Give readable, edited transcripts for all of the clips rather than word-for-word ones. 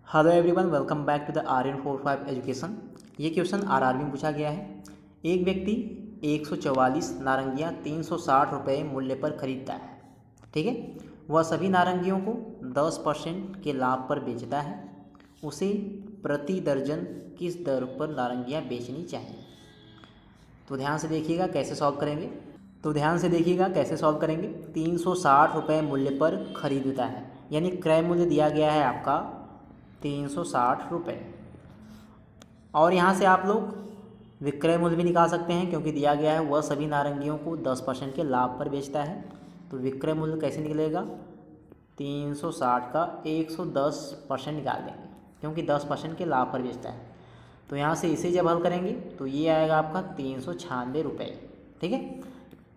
Hello everyone, welcome back to the RN45 education. ये question RRB में पूछा गया है। एक व्यक्ति 144 नारंगियां 360 रुपये मूल्य पर खरीदता है। ठीक है, वह सभी नारंगियों को 10% के लाभ पर बेचता है। उसे प्रति दर्जन किस दर पर नारंगियां बेचनी चाहिए? तो ध्यान से देखिएगा कैसे सॉल्व करेंगे। 360 रुपये मूल्य पर खरीदता है, यानी क्रय मूल्य दिया गया है आपका 360 रुपये। और यहाँ से आप लोग विक्रय मूल्य भी निकाल सकते हैं, क्योंकि दिया गया है वह सभी नारंगियों को 10% के लाभ पर बेचता है। तो विक्रय मूल्य कैसे निकलेगा? 360 का 110% निकाल देंगे, क्योंकि 10% के लाभ पर बेचता है। तो यहाँ से इसे जब हल करेंगे तो ये आएगा आपका 396 रुपये। ठीक है,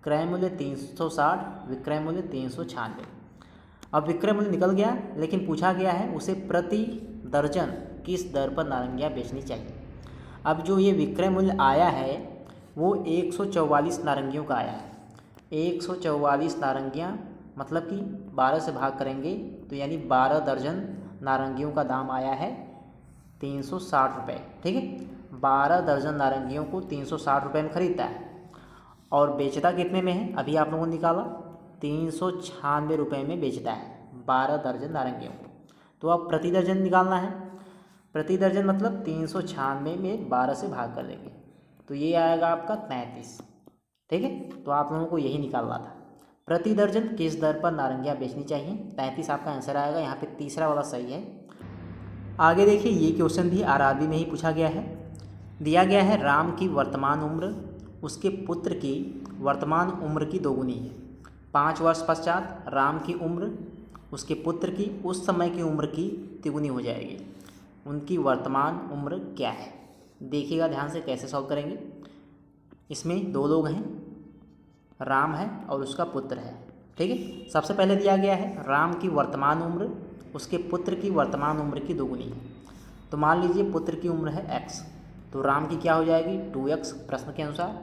क्रय मूल्य 360, विक्रय मूल्य 396। अब विक्रय मूल्य निकल गया, लेकिन पूछा गया है उसे प्रति दर्जन किस दर पर नारंगियाँ बेचनी चाहिए। अब जो ये विक्रय मूल्य आया है वो 144 नारंगियों का आया है। 144 नारंगियाँ मतलब कि 12 से भाग करेंगे तो यानी 12 दर्जन नारंगियों का दाम आया है 360 रुपये। ठीक है, 12 दर्जन नारंगियों को 360 रुपये में खरीदता है और बेचता कितने में है? अभी आप लोगों ने निकाला, 396 रुपये में बेचता है 12 दर्जन नारंगियों को। तो अब प्रति दर्जन निकालना है। प्रति दर्जन मतलब 396 में 12 से भाग कर देंगे तो ये आएगा आपका 33। ठीक है, तो आप लोगों को यही निकालना था, प्रति दर्जन किस दर पर नारंगियाँ बेचनी चाहिए। 33 आपका आंसर आएगा। यहाँ पे तीसरा वाला सही है। आगे देखिए, ये क्वेश्चन भी आरआरबी में ही पूछा गया है। दिया गया है राम की वर्तमान उम्र उसके पुत्र की वर्तमान उम्र की दोगुनी है। 5 वर्ष पश्चात राम की उम्र उसके पुत्र की उस समय की उम्र की तिगुनी हो जाएगी। उनकी वर्तमान उम्र क्या है? देखिएगा ध्यान से कैसे सॉल्व करेंगे। इसमें दो लोग हैं, राम है और उसका पुत्र है। ठीक है, सबसे पहले दिया गया है राम की वर्तमान उम्र उसके पुत्र की वर्तमान उम्र की दोगुनी है। तो मान लीजिए पुत्र की उम्र है x, तो राम की क्या हो जाएगी? 2x प्रश्न के अनुसार।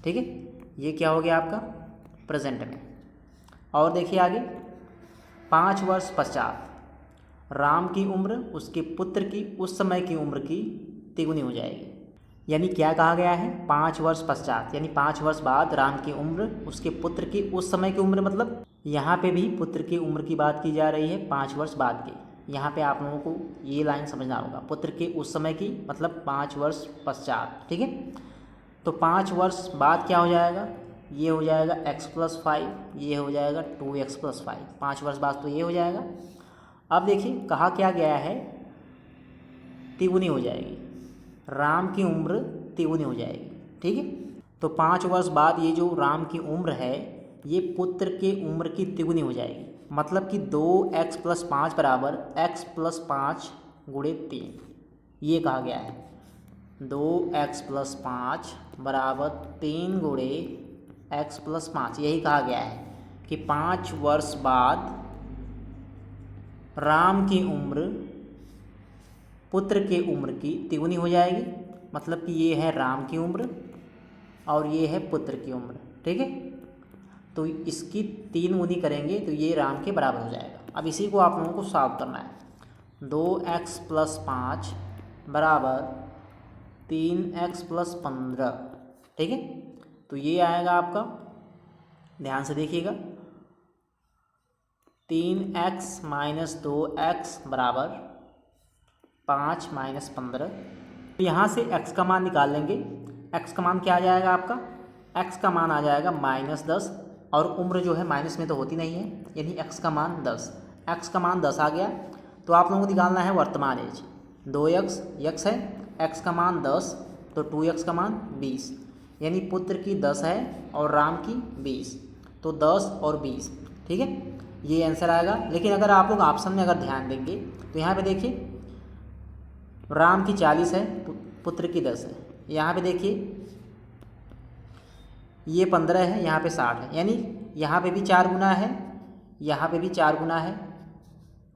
ठीक है, ये क्या हो गया आपका प्रेजेंट में। और देखिए आगे, 5 वर्ष पश्चात राम की उम्र उसके पुत्र की उस समय की उम्र की तिगुनी हो जाएगी। यानी क्या कहा गया है? 5 वर्ष पश्चात, यानी 5 वर्ष बाद राम की उम्र उसके पुत्र की उस समय की उम्र, मतलब यहाँ पे भी पुत्र की उम्र की बात की जा रही है 5 वर्ष बाद की। यहाँ पे आप लोगों को ये लाइन समझना होगा, पुत्र के उस समय की मतलब 5 वर्ष पश्चात। ठीक है, तो 5 वर्ष बाद क्या हो जाएगा? ये हो जाएगा x+5, ये हो जाएगा 2x+5। 5 वर्ष बाद तो ये हो जाएगा। अब देखिए कहा क्या गया है? तिगुनी हो जाएगी, राम की उम्र तिगुनी हो जाएगी। ठीक है, तो 5 वर्ष बाद ये जो राम की उम्र है ये पुत्र के उम्र की तिगुनी हो जाएगी। मतलब कि 2x+5 बराबर x+5 गुणे 3, ये कहा गया है। 2x+5 बराबर 3 गुणे x+5, यही कहा गया है कि 5 वर्ष बाद राम की उम्र पुत्र के उम्र की तिगुनी हो जाएगी। मतलब कि ये है राम की उम्र और ये है पुत्र की उम्र। ठीक है, तो इसकी 3 गुनी करेंगे तो ये राम के बराबर हो जाएगा। अब इसी को आप लोगों को सॉल्व करना है। 2x+5 बराबर 3x+15। ठीक है, तो ये आएगा आपका, ध्यान से देखिएगा, 3x - 2x बराबर 5 - 15। तो यहाँ से x का मान निकाल लेंगे। x का मान क्या आ जाएगा आपका? x का मान आ जाएगा -10, और उम्र जो है माइनस में तो होती नहीं है, यानी x का मान 10। x का मान 10 आ गया, तो आप लोगों को निकालना है वर्तमान एज। 2x x है, x का मान 10 तो 2x का मान 20, यानी पुत्र की 10 है और राम की 20, तो 10 और 20। ठीक है, ये आंसर आएगा। लेकिन अगर आप लोग ऑप्शन में अगर ध्यान देंगे तो यहाँ पे देखिए राम की 40 है, पुत्र की 10 है। यहाँ पे देखिए ये 15 है, यहाँ पे 60 है, यानी यहाँ पे भी 4 गुना है, यहाँ पे भी 4 गुना है,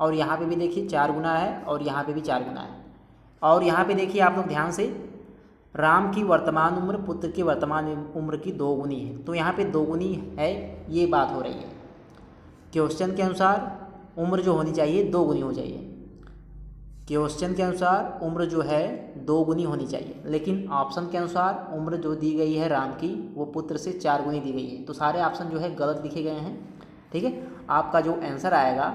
और यहाँ पे भी देखिए 4 गुना है, और यहाँ पे भी 4 गुना है। और यहाँ पे देखिए आप लोग ध्यान से, राम की वर्तमान उम्र पुत्र की वर्तमान उम्र की 2 गुनी है, तो यहाँ पे 2 गुनी है, ये बात हो रही है। क्वेश्चन के अनुसार उम्र जो होनी चाहिए 2 गुनी हो जाइए। क्वेश्चन के अनुसार उम्र जो है 2 गुनी होनी चाहिए, लेकिन ऑप्शन के अनुसार उम्र जो दी गई है राम की वो पुत्र से 4 गुनी दी गई है। तो सारे ऑप्शन जो है गलत लिखे गए हैं। ठीक है, आपका जो आंसर आएगा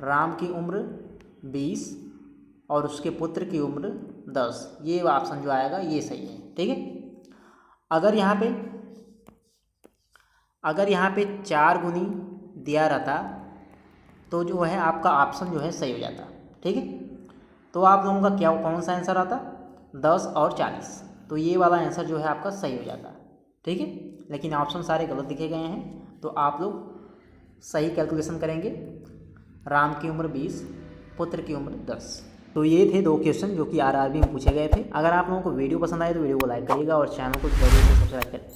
राम की उम्र 20 और उसके पुत्र की उम्र 10, ये ऑप्शन जो आएगा ये सही है। ठीक है, अगर यहाँ पे 4 गुनी दिया रहता तो जो है आपका ऑप्शन जो है सही हो जाता। ठीक है, तो आप लोगों का कौन सा आंसर आता, 10 और 40, तो ये वाला आंसर जो है आपका सही हो जाता। ठीक है, लेकिन ऑप्शन सारे गलत लिखे गए हैं, तो आप लोग सही कैलकुलेशन करेंगे। राम की उम्र 20, पुत्र की उम्र 10। तो ये थे 2 क्वेश्चन जो कि आरआरबी में पूछे गए थे। अगर आप लोगों को वीडियो पसंद आए तो वीडियो को लाइक करिएगा और चैनल को जरूर से सब्सक्राइब करें।